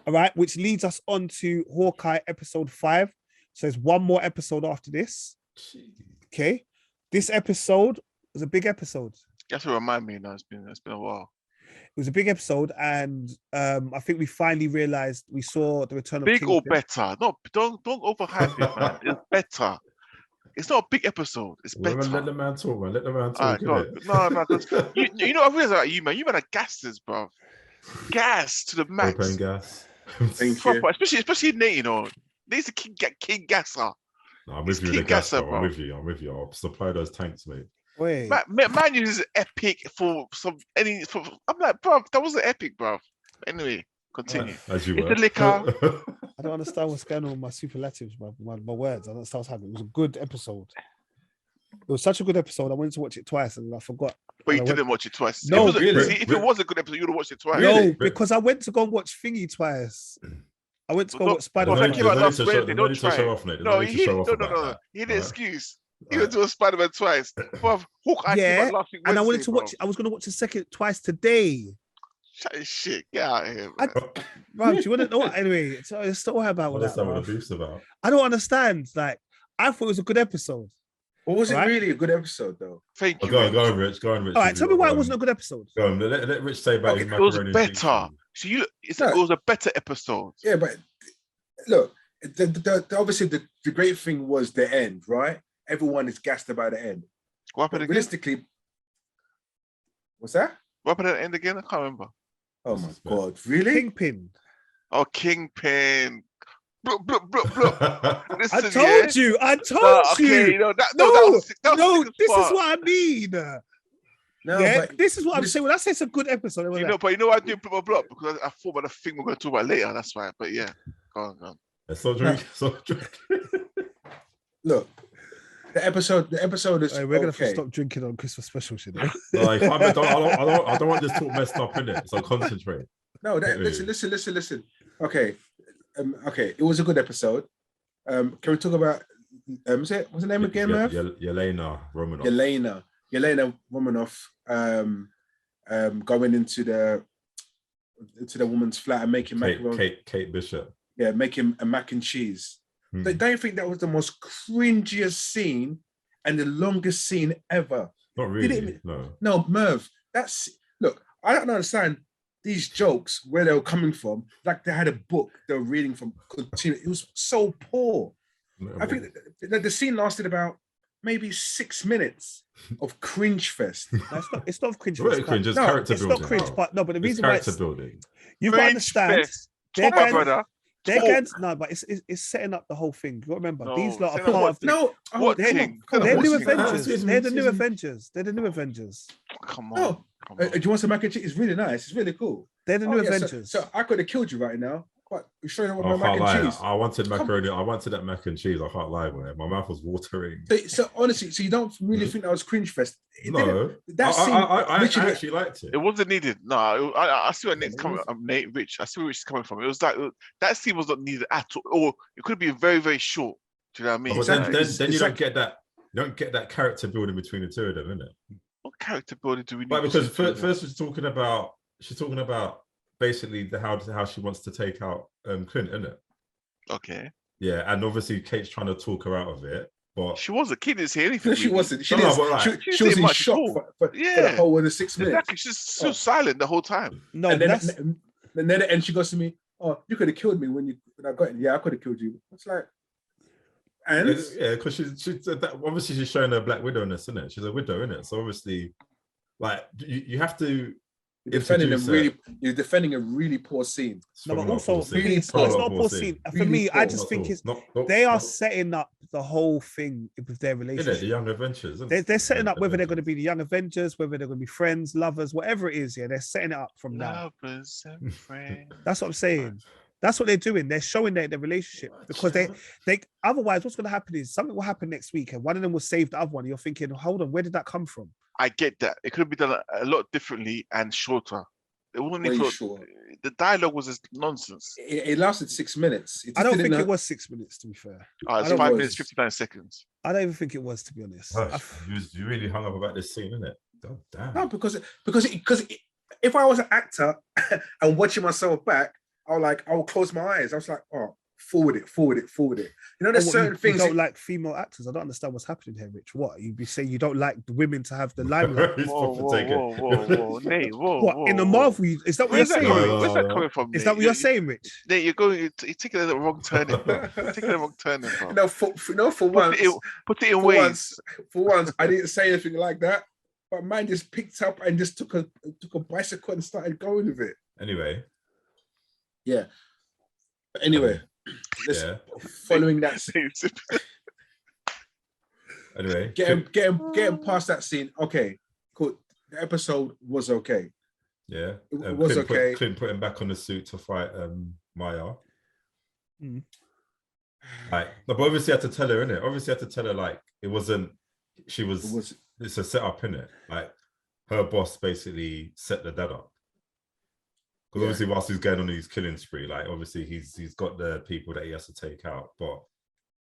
All right, which leads us on to Hawkeye episode 5. So there's one more episode after this. Okay. This episode was a big episode. You have to remind me now. It's been a while. It was a big episode, and I think we finally realized we saw the return of Big Kingpin. or better? No, don't overhype it, man. It's better. It's not a big episode. It's better. Let the man talk, man. Let the man talk. Right, no, because you know, I realize about you, man. You man are gassers, bro. Gas to the max. Propane gas. Thank Proper, you. especially Nate, you know. Nate's a king gasser. No, I'm with you with the gas, bro. I'm with you. I'll supply those tanks, mate. Wait. Man uses epic for some I'm like, bro, that wasn't epic, bro. Anyway, continue. As you It's were. the liquor. I don't understand what's going on with my superlatives, my words. I don't understand what's happening. It was a good episode. It was such a good episode. I wanted to watch it twice and I forgot. But you didn't watch it twice. No, if it was a good episode, you would have watched it twice. No, because I went to go and watch Thingy twice. I went to go watch Spider-Man. No, he needed an excuse. He went to a Spider-Man twice. Hawkeye came out last week. And I wanted to watch. I was going to watch the second twice today. Shut his shit. Get out of here, bro. Do you want to know? Anyway, it's still about what the beef's about. I don't understand. Like, I thought it was a good episode. Or was it really a good episode, though? Thank you. Go on, Rich. All right, tell me why it wasn't a good episode. Go on, let Rich say about his macaroni. It was better. So it was a better episode. Yeah, but look, obviously the great thing was the end, right? Everyone is gassed about the end. What happened again? Realistically, what's that? What happened at the end again? I can't remember. Oh my God, really? Kingpin. Oh, Kingpin. Bloop, bloop, bloop, bloop. Listen, I told you. Okay, this is what I mean. No, yeah, but this is what I'm saying. When I say it's a good episode, but you know why I do bloop, bloop, because I thought about the thing we're going to talk about later. That's why. But yeah, go on. So drink. Look, the episode is. We're gonna have to stop drinking on Christmas specials, you know. Like, I don't want this talk messed up in it. So concentrate. No, listen. Okay, it was a good episode. Can we talk about? What's the name again, Merv? Yelena Romanoff. Yelena Romanoff. Going into the woman's flat and making macaroni. Kate Bishop. Yeah, making a mac and cheese. Don't you think that was the most cringiest scene and the longest scene ever? Not really. No, Merv. Look. I don't understand these jokes where they were coming from. Like they had a book they were reading from. It was so poor. I think the scene lasted about maybe 6 minutes of cringe fest. No, it's not cringe fest. Cringe, it's character building. It's not cringe, but the reason why it's building. You've got to understand. Talk about brother. But it's setting up the whole thing. You got to remember, these lot are part of they're new Avengers. They're the new Avengers. They're the new Avengers. Come on. Do you want some mac and cheese? It's really nice. It's really cool. They're the new Avengers. So I could have killed you right now. But you're showing up with my mac and cheese. I wanted macaroni. I wanted that mac and cheese. I can't lie, man. My mouth was watering. So honestly, you don't really think that was cringe fest? No, I actually liked it. It wasn't needed. No, I see where Nate's coming. Rich. I see where Rich is coming from. It was like that scene was not needed at all, or it could be very, very short. Do you know what I mean? But then you don't get that. You don't get that character building between the two of them, innit? What character building do we need? But because first she's talking about basically how she wants to take out Clint, isn't it? Okay. Yeah, and obviously Kate's trying to talk her out of it, but she wasn't. Kate didn't say anything. No, she wasn't. She was in shock for the whole of the 6 minutes. Exactly. She's so silent the whole time. No, and then at the end she goes to me, "Oh, you could have killed me when I got in." Yeah, I could have killed you. It's like, and because she's obviously she's showing her Black Widowness, isn't it? She's a widow, isn't it? So obviously, like you have to. You're defending a really poor scene. No, but also it's not a poor scene. For me, I just think they are setting up the whole thing with their relationship. The Young Avengers. They're setting up whether they're going to be the Young Avengers, whether they're going to be friends, lovers, whatever it is. Yeah, they're setting it up from now. Lovers and friends. That's what I'm saying. That's what they're doing. They're showing their relationship because they otherwise what's going to happen is something will happen next week and one of them will save the other one. You're thinking, hold on, where did that come from? I get that. It could have been done a lot differently and shorter. It wasn't the dialogue was just nonsense. It lasted 6 minutes. I don't think it was 6 minutes, to be fair. It's 5 minutes, 59 seconds. I don't even think it was, to be honest. You really hung up about this scene, innit? Oh, damn. No, because if I was an actor and watching myself back, I'll close my eyes. I was like, oh, forward it. You know, there's certain things. You don't like female actors. I don't understand what's happening here, Rich. What you be saying? You don't like the women to have the limelight? Whoa, Nate, What in the Marvel? Is that what you're saying? Where's that coming from? Is that what you're saying, Rich? Nate, you're taking a wrong turning, bro. You're taking a wrong turning, bro. No, for once, put it in ways. For once, I didn't say anything like that. But man just picked up and just took a bicycle and started going with it. Anyway. Yeah. But anyway, following that. Anyway, getting past that scene. Okay, cool. The episode was okay. Yeah, it was okay. Clint put him back on the suit to fight Maya. Mm. Like, but obviously, I had to tell her, innit? Obviously, I had to tell her like it wasn't. She was. It's a setup, innit? Like her boss basically set the dad up. Because obviously, whilst he's going on his killing spree, like obviously he's got the people that he has to take out, but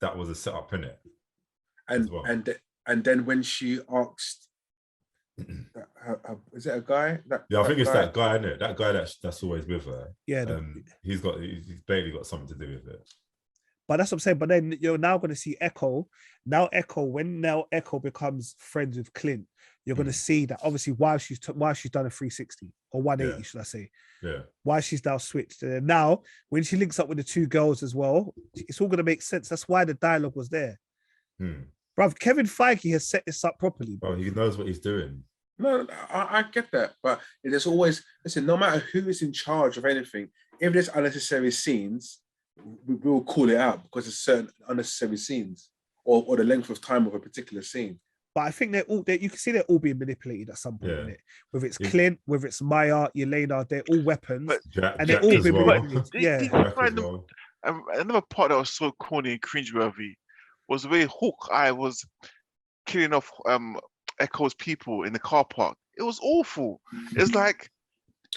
that was a setup, innit? And then when she asked, is it a guy? I think it's that guy, innit? That guy that's always with her. Yeah, he's barely got something to do with it. But that's what I'm saying. But then you're now going to see Echo. When Echo becomes friends with Clint, you're going to see that obviously why she's done a 360 or 180, should I say? Yeah. Why she's now switched. And now when she links up with the two girls as well, it's all going to make sense. That's why the dialogue was there. Bruv, Kevin Feige has set this up properly. Bro, he knows what he's doing. No, I get that, but there's always no matter who is in charge of anything, if there's unnecessary scenes, we will call it out because there's certain unnecessary scenes or the length of time of a particular scene. But I think you can see they're all being manipulated at some point, innit? Whether it's Clint, whether it's Maya, Yelena, they're all weapons. And they're all being manipulated. Another part that was so corny and cringeworthy was the way Hawkeye was killing off Echo's people in the car park. It was awful. It's like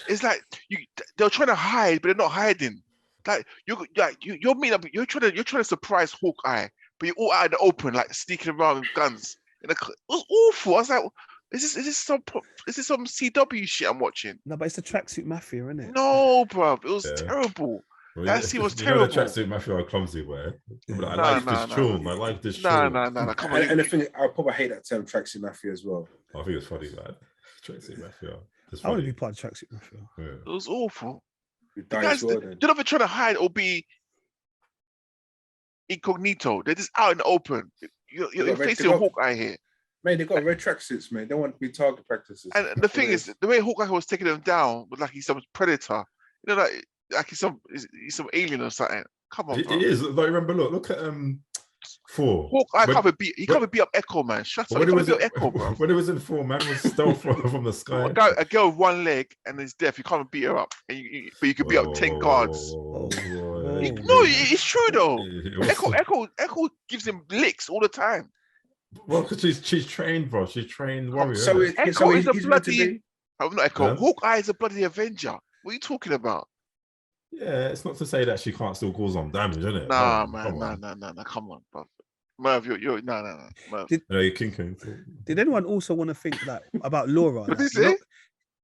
they're trying to hide, but they're not hiding. Like you're meeting up, you're trying to surprise Hawkeye, but you're all out in the open, like sneaking around with guns. It was awful. I was like, is this some CW shit I'm watching? No, but it's the tracksuit mafia, isn't it? No, bro, it was terrible. Well, that scene was terrible. The tracksuit mafia are clumsy, where I like this tune. I like this tune. No. Come on. And the thing, I probably hate that term, tracksuit mafia, as well. I think it's funny, man. Tracksuit mafia. I want to be part of tracksuit mafia. Yeah. It was awful. You're not even trying to hide or be incognito. They're just out in the open. You're facing Hawkeye here. Man, they got red tracksuits, man. They want to be target practices. And the thing is, the way Hawkeye was taking them down was like he's some predator. You know, like he's some alien or something. Come on, bro. It is. Like, remember, look at 4. Hawkeye can't beat up Echo, man. Shut up. Echo, bro. When it was in 4, man was stealth from the sky. A girl with one leg and is deaf. You can't beat her up, but you can beat up 10 guards. No, it's true though. Echo gives him licks all the time. Well, because she's trained, bro. She's trained warrior. Echo is a bloody. I'm not Echo. Hawkeye is a bloody Avenger. What are you talking about? Yeah, it's not to say that she can't still cause some damage, isn't it? Nah, man, nah. Come on, bro. Merv, you're no. You're kinking. Did anyone also want to think that about Laura? What is it?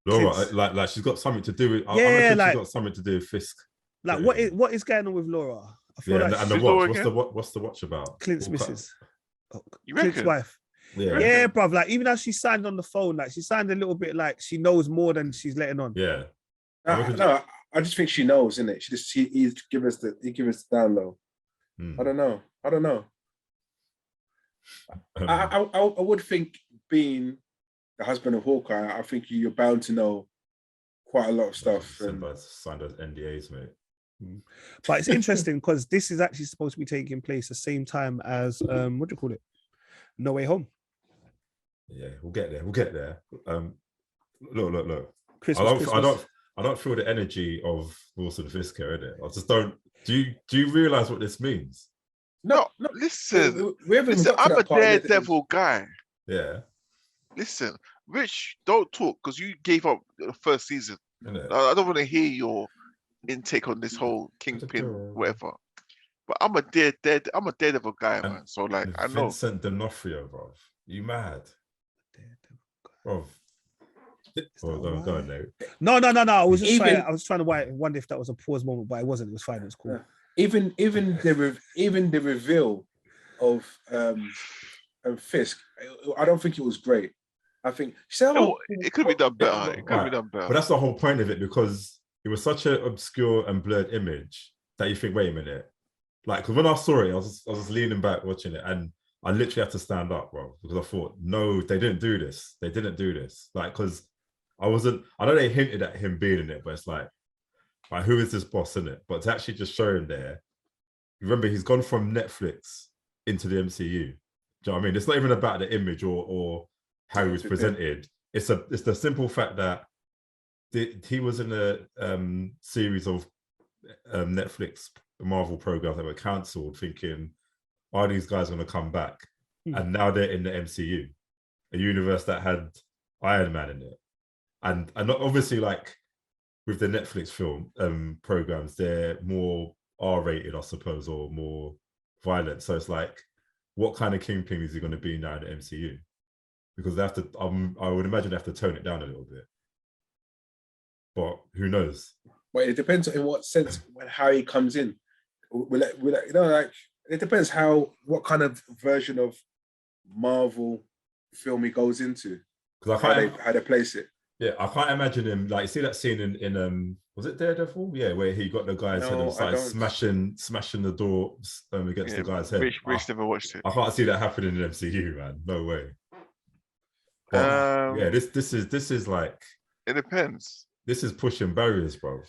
Laura, like she's got something to do with. She's got something to do with Fisk. Like, what is going on with Laura? I feel like and the watch. What's the watch about? Clint's missus. Clint's wife. Yeah, bruv. Like, even as she signed on the phone, like she signed a little bit like she knows more than she's letting on. Yeah. No, I just think she knows, isn't it? He give us the down low. I don't know. I would think, being the husband of Hawkeye, I think you're bound to know quite a lot of stuff. Signed as NDAs, mate. But it's interesting because this is actually supposed to be taking place the same time as what do you call it? No Way Home. Yeah, we'll get there. Look. Christmas. I don't feel the energy of Wilson Fisk here, innit? I just don't. Do you realize what this means? No. Listen, I'm a daredevil guy. Yeah. Listen, Rich, don't talk because you gave up the first season. I don't want to hear your intake on this whole Kingpin, whatever. But I'm a daredevil guy, man. So like, I know. Vincent D'Onofrio, bro. You mad, bro? Go on, Nate. No. I was just trying to wonder if that was a pause moment, but it wasn't. It was fine. It was cool. Even the reveal of Fisk, I don't think it was great. I think it could be done better. It could be done better. But that's the whole point of it, because it was such an obscure and blurred image that you think, wait a minute. Like, because when I saw it, I was leaning back watching it, and I literally had to stand up, bro, because I thought, no, they didn't do this. They didn't do this. Like, because I know they hinted at him being in it, but it's like who is this boss in it? But to actually just show him there, remember, he's gone from Netflix into the MCU. Do you know what I mean? It's not even about the image or how he was presented. It's the simple fact that he was in a series of Netflix Marvel programs that were cancelled, thinking, are these guys going to come back? And now they're in the MCU, a universe that had Iron Man in it. And obviously, like with the Netflix film programs, they're more R-rated, I suppose, or more violent. So it's like, what kind of Kingpin is he going to be now in the MCU? Because they have to, I would imagine they have to tone it down a little bit. But who knows? Well, it depends in what sense, how he comes in. It depends what kind of version of Marvel film he goes into. Because how they place it. Yeah, I can't imagine him, like, see that scene in was it Daredevil? Yeah, where he got the guy's head and started smashing the door against the guy's head. Rich never watched it. I can't see that happening in MCU, man. No way. But, this is like, it depends. This is pushing barriers, bro.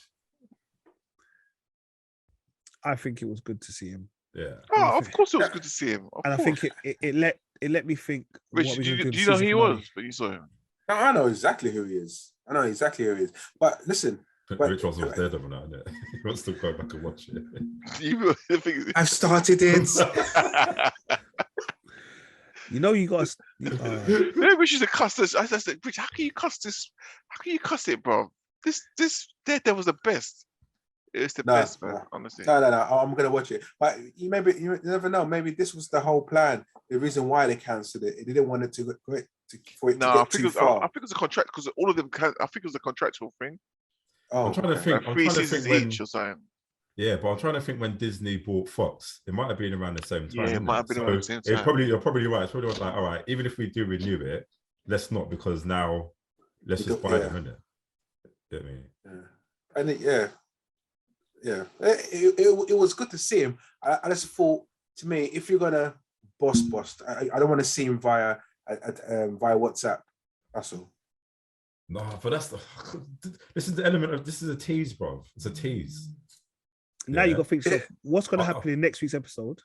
I think it was good to see him. Yeah. Oh, of course it was good to see him. I think it let me think. Rich, do you know who he was? But you saw him. I know exactly who he is. But listen. Rich was Daredevil now, isn't it? He wants to go back and watch it. I've started it. You know, you got to. Rich is a cuss this. I said, Rich, how can you cuss this? How can you cuss it, bro? This Daredevil's the best. It's the best, man. Honestly. No. I'm gonna watch it. But you never know. Maybe this was the whole plan. The reason why they cancelled it. They didn't want it to get too far. I think it was a contract because all of them. I think it was a contractual thing. I'm trying to think. Like 3 seasons each or something. Yeah, but I'm trying to think when Disney bought Fox. It might have been around the same time. Yeah, it might have been around the same time. You're probably right. It's probably like, all right, even if we do renew it, let's not, because now let's just buy them, innit? You know what I mean? Yeah. And it was good to see him. I just thought, to me, if you're gonna boss, I don't want to see him via WhatsApp. That's all. No, but this is the element of, this is a tease, bro. It's a tease. Now you got to think, so what's going to happen in next week's episode?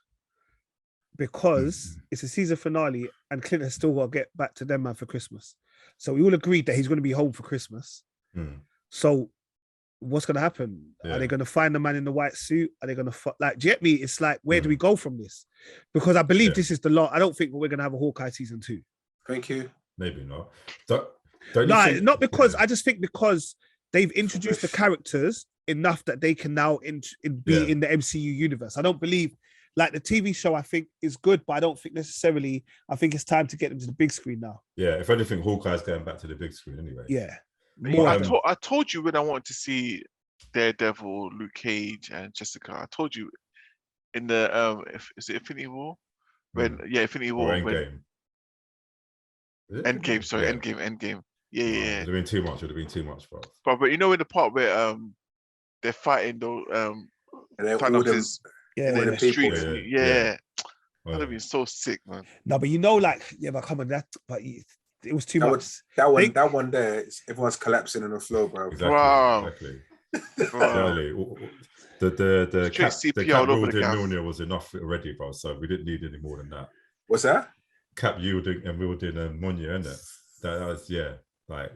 Because it's a season finale and Clint has still got to get back to them, man, for Christmas. So we all agreed that he's going to be home for Christmas. So what's going to happen? Are they going to find the man in the white suit? Are they going to do you get me? It's like, where do we go from this? Because I believe this is the lot. I don't think we're going to have a Hawkeye season 2. Thank you. Maybe not. Not because I just think because they've introduced the characters enough that they can now be in the MCU universe. I don't believe, like, the TV show, I think is good, but I don't think necessarily. I think it's time to get them to the big screen now. Yeah, if anything, Hawkeye's going back to the big screen anyway. Yeah. I told you when I wanted to see Daredevil, Luke Cage, and Jessica. I told you in the is it Infinity War? Infinity War. Endgame. Sorry, Endgame. Yeah. It would have been too much, bro. But you know, in the part where they're fighting the Thanos in the streets. That'd have been so sick, man. No, but you know, like, but come on, it was too much. That one there, everyone's collapsing on the floor, bro. Exactly. The Cap wielding Mjolnir was enough already, bro. So we didn't need any more than that. What's that? Cap wielding Mjolnir, isn't it? That was what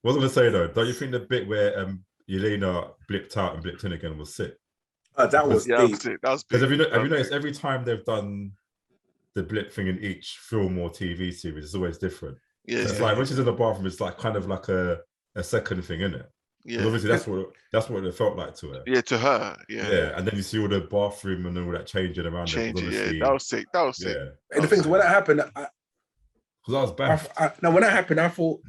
was I gonna say though? Don't you think the bit where Yelena blipped out and blipped in again was sick? That was deep. That was because have you noticed every time they've done the blip thing in each film or TV series, it's always different. Yeah, so it's like when she's in the bathroom, it's like kind of like a second thing, isn't it? Yeah, obviously that's what it felt like to her. Yeah, to her. Yeah, and then you see all the bathroom and all that changing around. That was sick. Yeah. And the thing is, when that happened, Because I was bad. Now, when that happened, I thought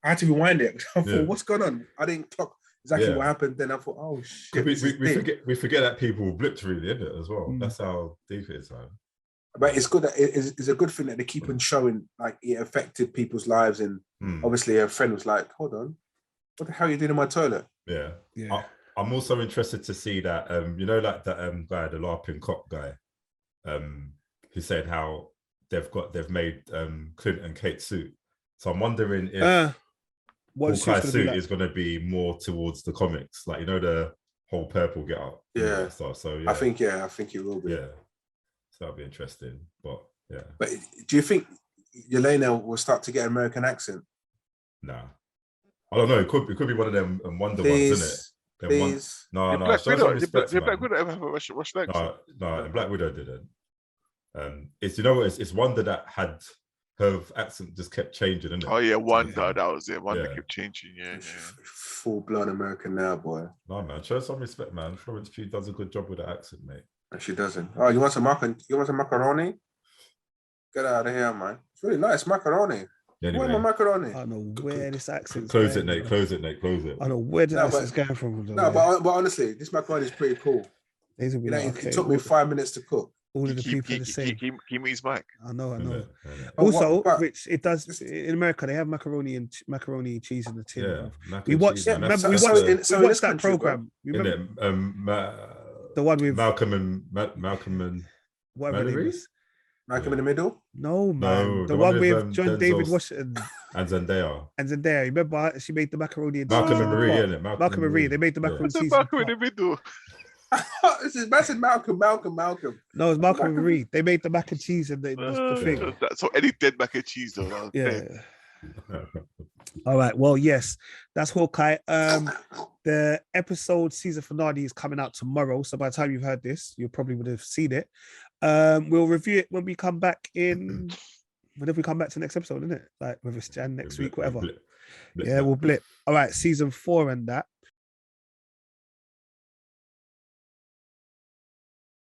I had to rewind it. I thought, Yeah. what's going on? I didn't clock exactly what happened. Then I thought, oh shit. We forget that people blipped really, isn't it, as well? That's how deep it is, man. But it's good that it's a good thing that they keep on showing like it affected people's lives, and obviously her friend was like, hold on, what the hell are you doing in my toilet? Yeah. I'm also interested to see that you know, like that guy, the LARPing cop guy, who said how they've made Clint and Kate's suit. So I'm wondering if Hawkeye's suit is going to be more towards the comics, like, you know, the whole purple get up. Yeah. Stuff. So I think it will be. Yeah. So that'll be interesting. But yeah. But do you think Yelena will start to get an American accent? Nah. I don't know. It could be one of them Wonder ones, isn't it? Please. No. Black Widow. Did Black Widow ever have a Russian accent? No, Black Widow didn't. It's, you know what, it's Wanda that had her accent just kept changing, isn't it? Oh yeah, Wanda, that was it. Wanda kept changing, yeah. Full blown American now, boy. No man, show some respect, man. Florence Pugh does a good job with the accent, mate. And she doesn't. Oh, you want some macaroni? Get out of here, man. It's really nice macaroni. Anyway, where's my macaroni? I don't know where this accent's close going, it, Nate. Close it. I don't know where this accent's going from. No, but honestly, this macaroni is pretty cool. It took me 5 minutes to cook. All of the people are the same. He means Mike. I know. Yeah. Also, Rich, it does in America. They have macaroni and cheese in the tin. Yeah, we watched. Remember, we watched that program. Remember the one with Malcolm and whatever it is. Malcolm in the Middle? No, man. The one with John David Washington and Zendaya. Remember, she made the macaroni and Malcolm and Marie, isn't it? Malcolm and Marie. They made the macaroni and cheese. Malcolm in the Middle. This is massive Malcolm. No, it's Malcolm and Marie. They made the mac and cheese and the thing. So any dead mac and cheese though. Yeah. All right. Well, yes, that's Hawkeye. The episode season finale is coming out tomorrow. So by the time you've heard this, you probably would have seen it. We'll review it when we come back in. Whenever we come back to the next episode, isn't it? Like whether it's Jan next week, whatever. Blip. Yeah, we'll blip. All right, season 4 and that.